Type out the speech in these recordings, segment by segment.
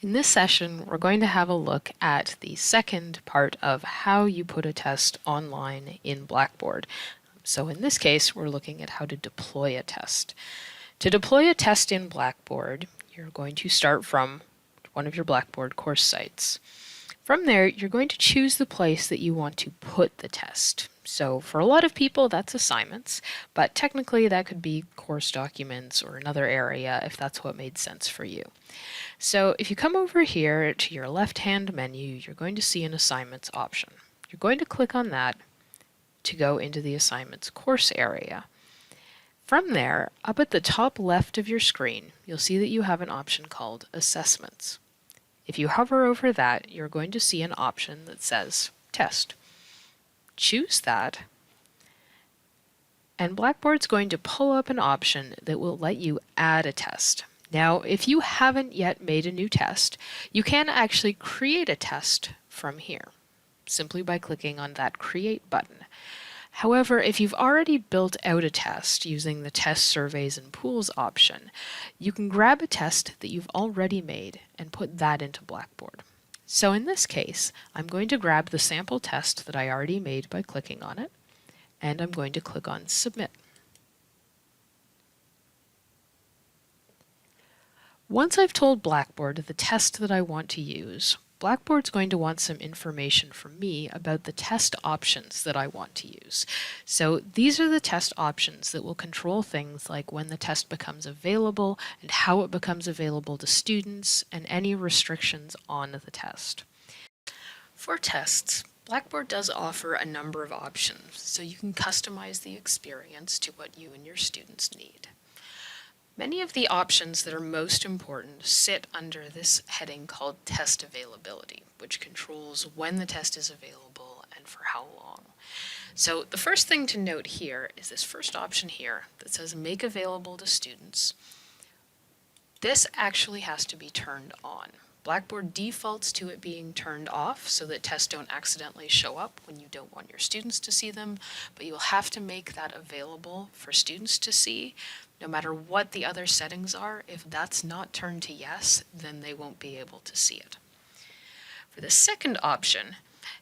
In this session, we're going to have a look at the second part of how you put a test online in Blackboard. So in this case, we're looking at how to deploy a test. To deploy a test in Blackboard, you're going to start from one of your Blackboard course sites. From there, you're going to choose the place that you want to put the test. So for a lot of people, that's assignments, but technically that could be course documents or another area if that's what made sense for you. So if you come over here to your left-hand menu, you're going to see an assignments option. You're going to click on that to go into the assignments course area. From there, up at the top left of your screen, you'll see that you have an option called assessments. If you hover over that, you're going to see an option that says test. Choose that, and Blackboard's going to pull up an option that will let you add a test. Now, if you haven't yet made a new test, you can actually create a test from here, simply by clicking on that Create button. However, if you've already built out a test using the Test Surveys and Pools option, you can grab a test that you've already made and put that into Blackboard. So in this case, I'm going to grab the sample test that I already made by clicking on it, and I'm going to click on Submit. Once I've told Blackboard the test that I want to use, Blackboard's going to want some information from me about the test options that I want to use. So these are the test options that will control things like when the test becomes available and how it becomes available to students and any restrictions on the test. For tests, Blackboard does offer a number of options, so you can customize the experience to what you and your students need. Many of the options that are most important sit under this heading called Test Availability, which controls when the test is available and for how long. So the first thing to note here is this first option here that says Make Available to Students. This actually has to be turned on. Blackboard defaults to it being turned off so that tests don't accidentally show up when you don't want your students to see them, but you'll have to make that available for students to see. No matter what the other settings are, if that's not turned to yes, then they won't be able to see it. For the second option,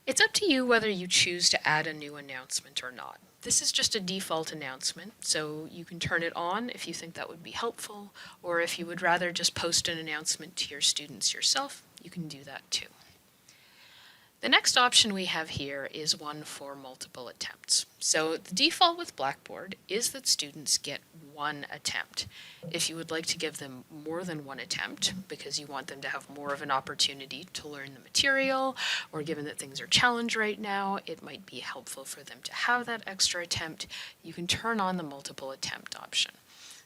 it's up to you whether you choose to add a new announcement or not. This is just a default announcement, so you can turn it on if you think that would be helpful, or if you would rather just post an announcement to your students yourself, you can do that too. The next option we have here is one for multiple attempts. So the default with Blackboard is that students get one attempt. If you would like to give them more than one attempt because you want them to have more of an opportunity to learn the material, or given that things are challenged right now, it might be helpful for them to have that extra attempt, you can turn on the multiple attempt option.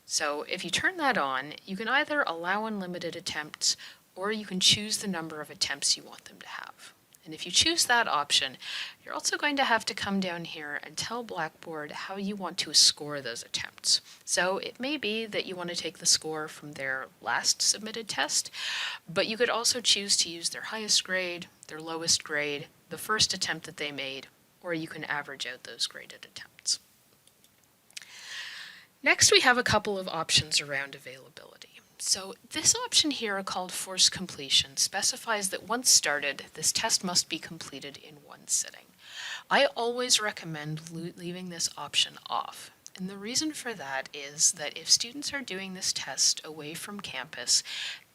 So if you turn that on, you can either allow unlimited attempts or you can choose the number of attempts you want them to have. And if you choose that option, you're also going to have to come down here and tell Blackboard how you want to score those attempts. So it may be that you want to take the score from their last submitted test, but you could also choose to use their highest grade, their lowest grade, the first attempt that they made, or you can average out those graded attempts. Next, we have a couple of options around availability. So this option here, called Force Completion, specifies that once started, this test must be completed in one sitting. I always recommend leaving this option off. And the reason for that is that if students are doing this test away from campus,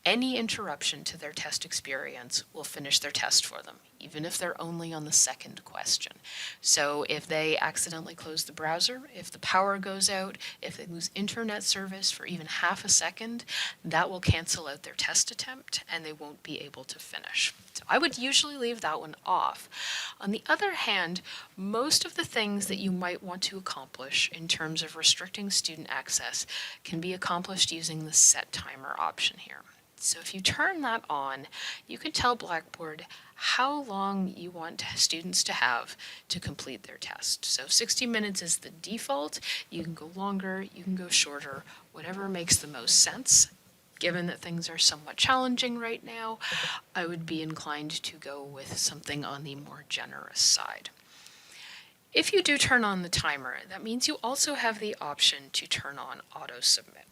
any interruption to their test experience will finish their test for them, even if they're only on the second question. So if they accidentally close the browser, if the power goes out, if they lose internet service for even half a second, that will cancel out their test attempt and they won't be able to finish. So I would usually leave that one off. On the other hand, most of the things that you might want to accomplish in terms of restricting student access can be accomplished using the Set Timer option here. So if you turn that on, you can tell Blackboard how long you want students to have to complete their test. So 60 minutes is the default. You can go longer, you can go shorter, whatever makes the most sense. Given that things are somewhat challenging right now, I would be inclined to go with something on the more generous side. If you do turn on the timer, that means you also have the option to turn on auto submit.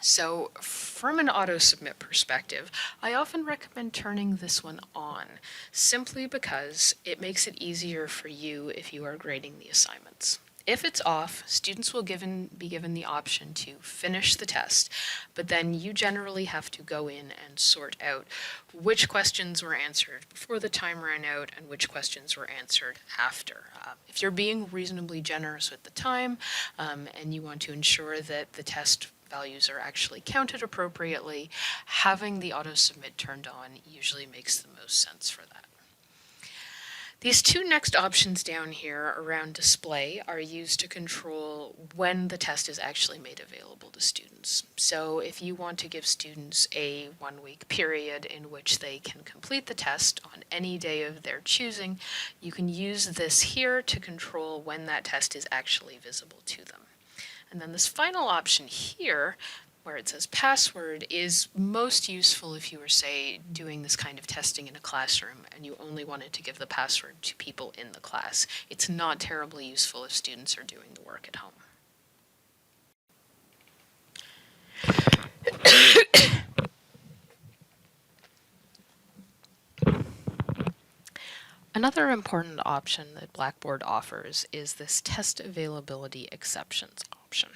So from an auto-submit perspective, I often recommend turning this one on, simply because it makes it easier for you if you are grading the assignments. If it's off, students will be given the option to finish the test, but then you generally have to go in and sort out which questions were answered before the time ran out and which questions were answered after. If you're being reasonably generous with the time and you want to ensure that the test values are actually counted appropriately, having the auto-submit turned on usually makes the most sense for that. These two next options down here around display are used to control when the test is actually made available to students. So if you want to give students a 1-week period in which they can complete the test on any day of their choosing, you can use this here to control when that test is actually visible to them. And then this final option here, where it says password, is most useful if you were, say, doing this kind of testing in a classroom and you only wanted to give the password to people in the class. It's not terribly useful if students are doing the work at home. Another important option that Blackboard offers is this test availability exceptions option.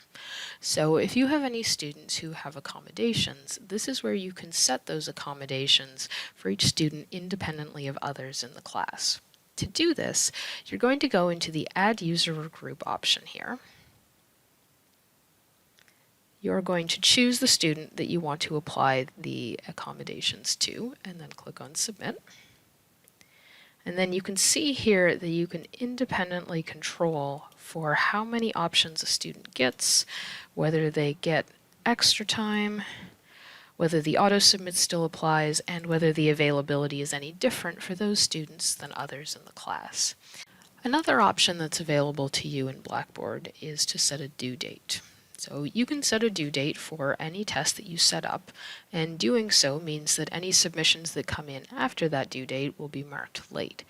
So if you have any students who have accommodations, this is where you can set those accommodations for each student independently of others in the class. To do this, you're going to go into the Add User or Group option here. You're going to choose the student that you want to apply the accommodations to, and then click on Submit. And then you can see here that you can independently control for how many options a student gets, whether they get extra time, whether the auto-submit still applies, and whether the availability is any different for those students than others in the class. Another option that's available to you in Blackboard is to set a due date. So you can set a due date for any test that you set up, and doing so means that any submissions that come in after that due date will be marked late.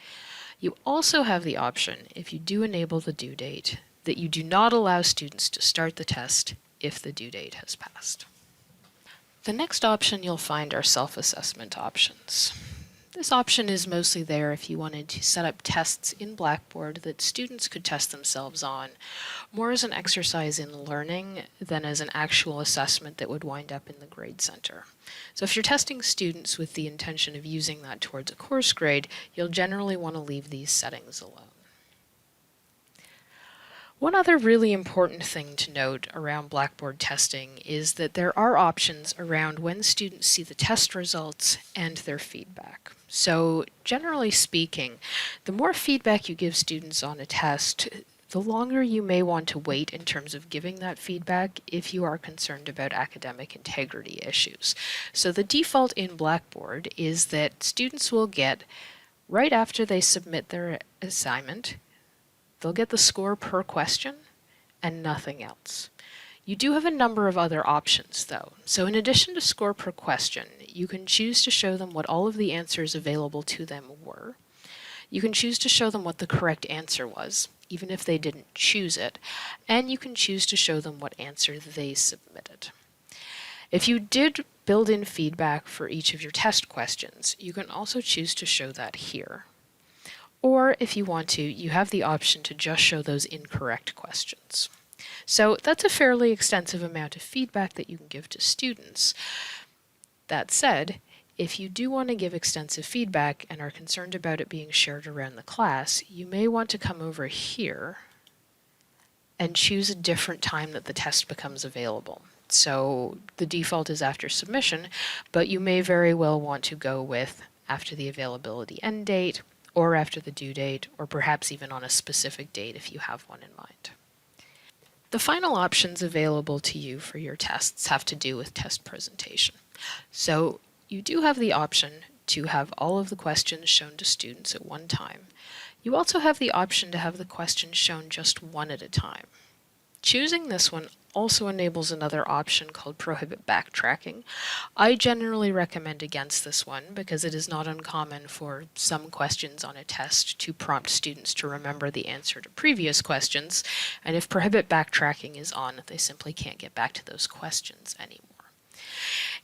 You also have the option, if you do enable the due date, that you do not allow students to start the test if the due date has passed. The next option you'll find are self-assessment options. This option is mostly there if you wanted to set up tests in Blackboard that students could test themselves on, more as an exercise in learning than as an actual assessment that would wind up in the grade center. So if you're testing students with the intention of using that towards a course grade, you'll generally want to leave these settings alone. One other really important thing to note around Blackboard testing is that there are options around when students see the test results and their feedback. So generally speaking, the more feedback you give students on a test, the longer you may want to wait in terms of giving that feedback if you are concerned about academic integrity issues. So the default in Blackboard is that students will get, right after they submit their assignment, they'll get the score per question and nothing else. You do have a number of other options though. So in addition to score per question, you can choose to show them what all of the answers available to them were. You can choose to show them what the correct answer was, even if they didn't choose it, and you can choose to show them what answer they submitted. If you did build in feedback for each of your test questions, you can also choose to show that here. Or if you want to, you have the option to just show those incorrect questions. So that's a fairly extensive amount of feedback that you can give to students. That said, if you do want to give extensive feedback and are concerned about it being shared around the class, you may want to come over here and choose a different time that the test becomes available. So the default is after submission, but you may very well want to go with after the availability end date, or after the due date, or perhaps even on a specific date if you have one in mind. The final options available to you for your tests have to do with test presentation. So you do have the option to have all of the questions shown to students at one time. You also have the option to have the questions shown just one at a time. Choosing this one also enables another option called prohibit backtracking. I generally recommend against this one because it is not uncommon for some questions on a test to prompt students to remember the answer to previous questions, and if prohibit backtracking is on, they simply can't get back to those questions anymore.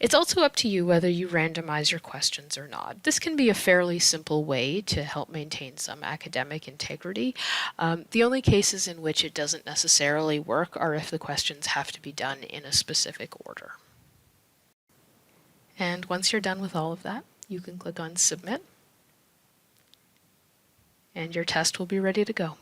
It's also up to you whether you randomize your questions or not. This can be a fairly simple way to help maintain some academic integrity. The only cases in which it doesn't necessarily work are if the questions have to be done in a specific order. And once you're done with all of that, you can click on Submit, and your test will be ready to go.